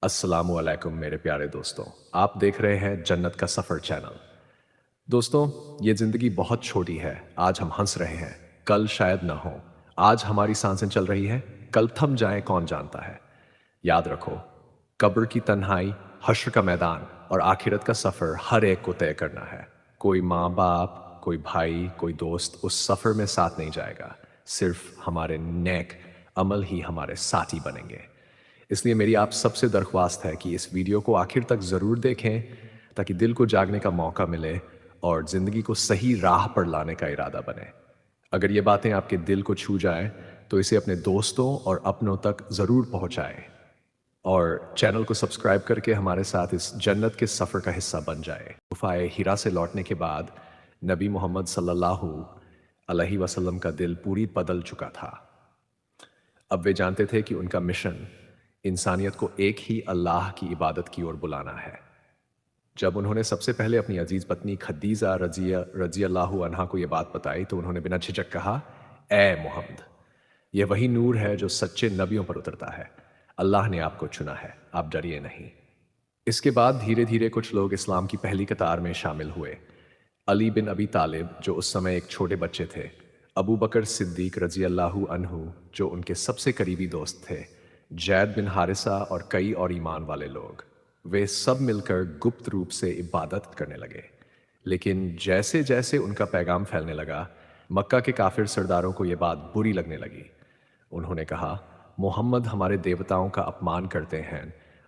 अस्सलामु अलैकुम मेरे प्यारे दोस्तों। आप देख रहे हैं जन्नत का सफ़र चैनल। दोस्तों, ये ज़िंदगी बहुत छोटी है। आज हम हंस रहे हैं, कल शायद ना हो। आज हमारी सांसें चल रही हैं, कल थम जाए कौन जानता है। याद रखो, कब्र की तन्हाई, हश्र का मैदान और आखिरत का सफ़र हर एक को तय करना है। कोई माँ बाप, कोई भाई, कोई दोस्त उस सफ़र में साथ नहीं जाएगा। सिर्फ हमारे नेक अमल ही हमारे साथी बनेंगे। इसलिए मेरी आप सबसे दरख्वास्त है कि इस वीडियो को आखिर तक ज़रूर देखें ताकि दिल को जागने का मौका मिले और ज़िंदगी को सही राह पर लाने का इरादा बने। अगर ये बातें आपके दिल को छू जाएं तो इसे अपने दोस्तों और अपनों तक ज़रूर पहुंचाएं और चैनल को सब्सक्राइब करके हमारे साथ इस जन्नत के सफ़र का हिस्सा बन जाए। गुफाए हिरा से लौटने के बाद नबी मोहम्मद सल्लल्लाहु अलैहि वसल्लम का दिल पूरी बदल चुका था। अब वे जानते थे कि उनका मिशन इंसानियत को एक ही अल्लाह की इबादत की ओर बुलाना है। जब उन्होंने सबसे पहले अपनी अजीज पत्नी खदीजा रजी अल्लाह अन्हा को यह बात बताई तो उन्होंने बिना झिझक कहा, ए मोहम्मद, यह वही नूर है जो सच्चे नबियों पर उतरता है। अल्लाह ने आपको चुना है, आप डरिए नहीं। इसके बाद धीरे धीरे कुछ लोग इस्लाम की पहली कतार में शामिल हुए। अली बिन अबी तालिब, जो उस समय एक छोटे बच्चे थे, अबू बकर सिद्दीक रजी अल्लाहु अन्हु, जो उनके सबसे करीबी दोस्त थे, जैद बिन हारिसा और कई और ईमान वाले लोग, वे सब मिलकर गुप्त रूप से इबादत करने लगे। लेकिन जैसे जैसे उनका पैगाम फैलने लगा, मक्का के काफिर सरदारों को यह बात बुरी लगने लगी। उन्होंने कहा, मोहम्मद हमारे देवताओं का अपमान करते हैं,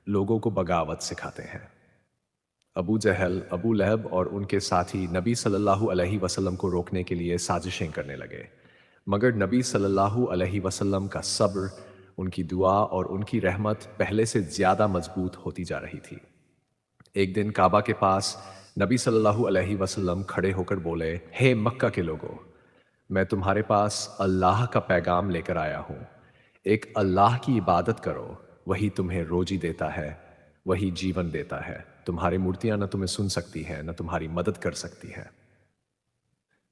लोगों को बगावत सिखाते हैं। अबू जहल, अबू लहब और उनके साथी नबी सल्लल्लाहु अलैहि वसल्लम को रोकने के लिए साजिशें करने लगे। मगर नबी सल्लल्लाहु अलैहि वसल्लम का सब्र, उनकी दुआ और उनकी रहमत पहले से ज़्यादा मजबूत होती जा रही थी। एक दिन काबा के पास नबी सल्लल्लाहु अलैहि वसल्लम खड़े होकर बोले, हे मक्का के लोगों, मैं तुम्हारे पास अल्लाह का पैगाम लेकर आया हूँ। एक अल्लाह की इबादत करो, वही तुम्हें रोजी देता है, वही जीवन देता है। तुम्हारी मूर्तियां न तुम्हें सुन सकती हैं, न तुम्हारी मदद कर सकती हैं।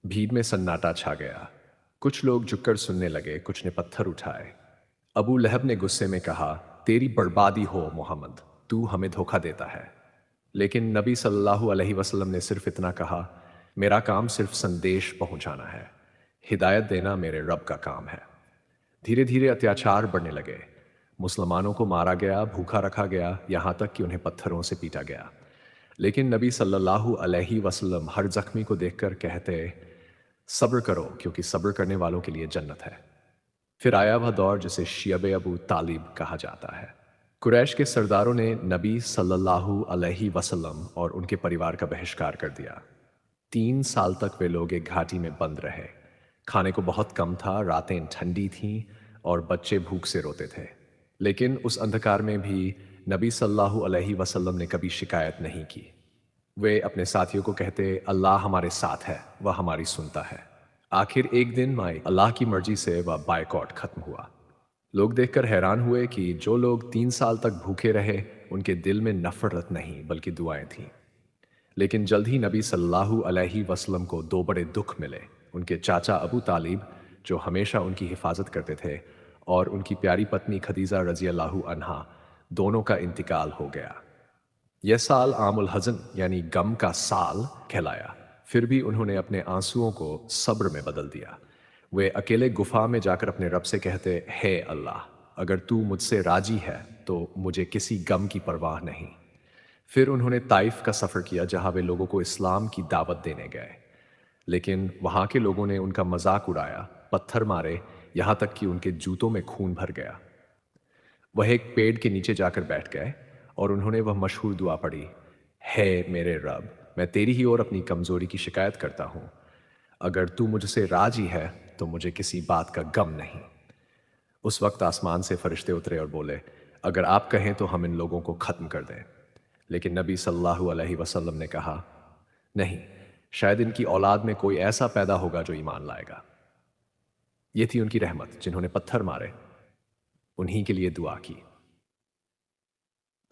भीड़ में सन्नाटा छा गया। कुछ लोग झुककर सुनने लगे, कुछ ने पत्थर उठाए। अबू लहब ने गुस्से में कहा, तेरी बर्बादी हो मोहम्मद, तू हमें धोखा देता है। लेकिन नबी सल्लल्लाहु अलैहि वसल्लम ने सिर्फ इतना कहा, मेरा काम सिर्फ संदेश पहुंचाना है, हिदायत देना मेरे रब का काम है। धीरे धीरे अत्याचार बढ़ने लगे। मुसलमानों को मारा गया, भूखा रखा गया, यहां तक कि उन्हें पत्थरों से पीटा गया। लेकिन नबी सल्लल्लाहु अलैहि वसल्लम हर जख्मी को देखकर कहते, सब्र करो क्योंकि सब्र करने वालों के लिए जन्नत है। फिर आया वह दौर जिसे शियब अबू तालिब कहा जाता है। कुरैश के सरदारों ने नबी सल्लल्लाहु अलैहि वसल्लम और उनके परिवार का बहिष्कार कर दिया। 3 साल तक वे लोग एक घाटी में बंद रहे। खाने को बहुत कम था, रातें ठंडी थीं और बच्चे भूख से रोते थे। लेकिन उस अंधकार में भी नबी सल्लल्लाहु अलैहि वसल्लम ने कभी शिकायत नहीं की। वे अपने साथियों को कहते, अल्लाह हमारे साथ है, वह हमारी सुनता है। आखिर एक दिन माई अल्लाह की मर्जी से वह बायकॉट खत्म हुआ। लोग देखकर हैरान हुए कि जो लोग 3 साल तक भूखे रहे, उनके दिल में नफरत नहीं बल्कि दुआएं थीं। लेकिन जल्द ही नबी सल्लल्लाहु अलैहि वसल्लम को दो बड़े दुख मिले। उनके चाचा अबू तालिब, जो हमेशा उनकी हिफाजत करते थे, और उनकी प्यारी पत्नी खदीजा रजी अल्लाहु अन्हा, दोनों का इंतकाल हो गया। यह साल आमुल हज़न यानी गम का साल कहलाया। फिर भी उन्होंने अपने आंसुओं को सब्र में बदल दिया। वे अकेले गुफा में जाकर अपने रब से कहते, हे अल्लाह, अगर तू मुझसे राजी है तो मुझे किसी गम की परवाह नहीं। फिर उन्होंने ताइफ का सफ़र किया, जहां वे लोगों को इस्लाम की दावत देने गए। लेकिन वहां के लोगों ने उनका मजाक उड़ाया, पत्थर मारे, यहां तक कि उनके जूतों में खून भर गया। वह एक पेड़ के नीचे जाकर बैठ गए और उन्होंने वह मशहूर दुआ पढ़ी, है मेरे रब, मैं तेरी ही ओर अपनी कमजोरी की शिकायत करता हूं। अगर तू मुझसे राजी है तो मुझे किसी बात का गम नहीं। उस वक्त आसमान से फरिश्ते उतरे और बोले, अगर आप कहें तो हम इन लोगों को खत्म कर दें। लेकिन नबी सल्लल्लाहु अलैहि वसल्लम ने कहा, नहीं, शायद इनकी औलाद में कोई ऐसा पैदा होगा जो ईमान लाएगा। ये थी उनकी रहमत। जिन्होंने पत्थर मारे, उन्हीं के लिए दुआ की।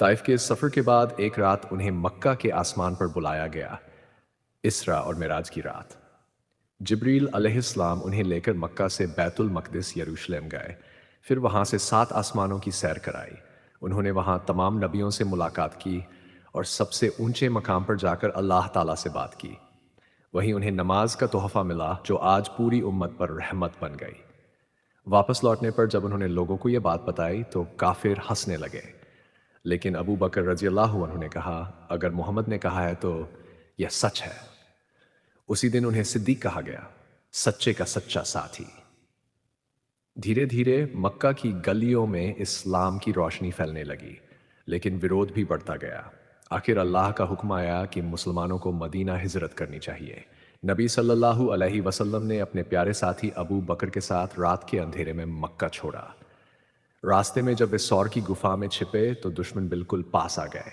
ताइफ के इस सफर के बाद एक रात उन्हें मक्का के आसमान पर बुलाया गया, इसरा और मिराज की रात। जिब्रील अलैहिस्सलाम उन्हें लेकर मक्का से बैतुल मकदिस यरूशलेम गए। फिर वहां से 7 आसमानों की सैर कराई। انہوں نے وہاں تمام نبیوں سے ملاقات کی اور سب سے اونچے مقام پر جا کر اللہ تعالیٰ سے بات کی۔ وہیں انہیں نماز کا تحفہ ملا جو آج پوری امت پر رحمت بن گئی۔ واپس لوٹنے پر جب انہوں نے لوگوں کو یہ بات بتائی تو کافر ہنسنے لگے، لیکن ابو بکر رضی اللہ عنہ نے کہا اگر محمد نے کہا ہے تو یہ سچ ہے۔ اسی دن انہیں صدیق کہا گیا، سچے کا سچا ساتھی۔ دھیرے دھیرے مکہ کی گلیوں میں اسلام کی روشنی پھیلنے لگی، لیکن ویرودھ بھی بڑھتا گیا۔ آخر اللہ کا حکم آیا کہ مسلمانوں کو مدینہ ہجرت کرنی چاہیے۔ نبی صلی اللہ علیہ وسلم نے اپنے پیارے ساتھی ابو بکر کے ساتھ رات کے اندھیرے میں مکہ چھوڑا۔ راستے میں جب وہ سور کی گفا میں چھپے تو دشمن بالکل پاس آ گئے۔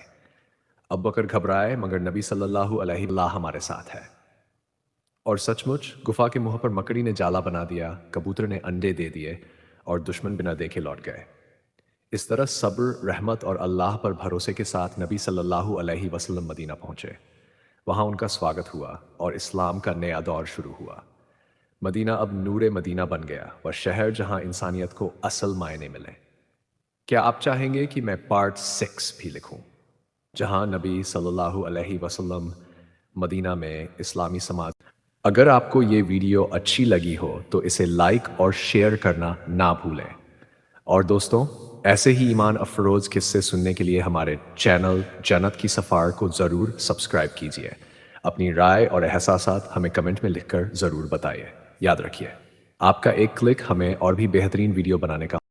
ابو بکر گھبرائے مگر نبی صلی اللہ علیہ وسلم ہمارے ساتھ ہے۔ اور سچ مچ گفا کے منہ پر مکڑی نے جالا بنا دیا، کبوتر نے انڈے دے دیے اور دشمن بنا دیکھے لوٹ گئے۔ اس طرح صبر، رحمت اور اللہ پر بھروسے کے ساتھ نبی صلی اللہ علیہ وسلم مدینہ پہنچے۔ وہاں ان کا سواگت ہوا اور اسلام کا نیا دور شروع ہوا۔ مدینہ اب نور مدینہ بن گیا، وہ شہر جہاں انسانیت کو اصل معنی ملے۔ کیا آپ چاہیں گے کہ میں پارٹ 6 بھی لکھوں، جہاں نبی صلی اللہ علیہ وسلم مدینہ میں اسلامی سماج؟ اگر آپ کو یہ ویڈیو اچھی لگی ہو تو اسے لائک اور شیئر کرنا نہ بھولیں۔ اور دوستوں، ایسے ہی ایمان افروز قصے سننے کے لیے ہمارے چینل جنت کی سفار کو ضرور سبسکرائب کیجیے۔ اپنی رائے اور احساسات ہمیں کمنٹ میں لکھ کر ضرور بتائیے۔ یاد رکھیے، آپ کا ایک کلک ہمیں اور بھی بہترین ویڈیو بنانے کا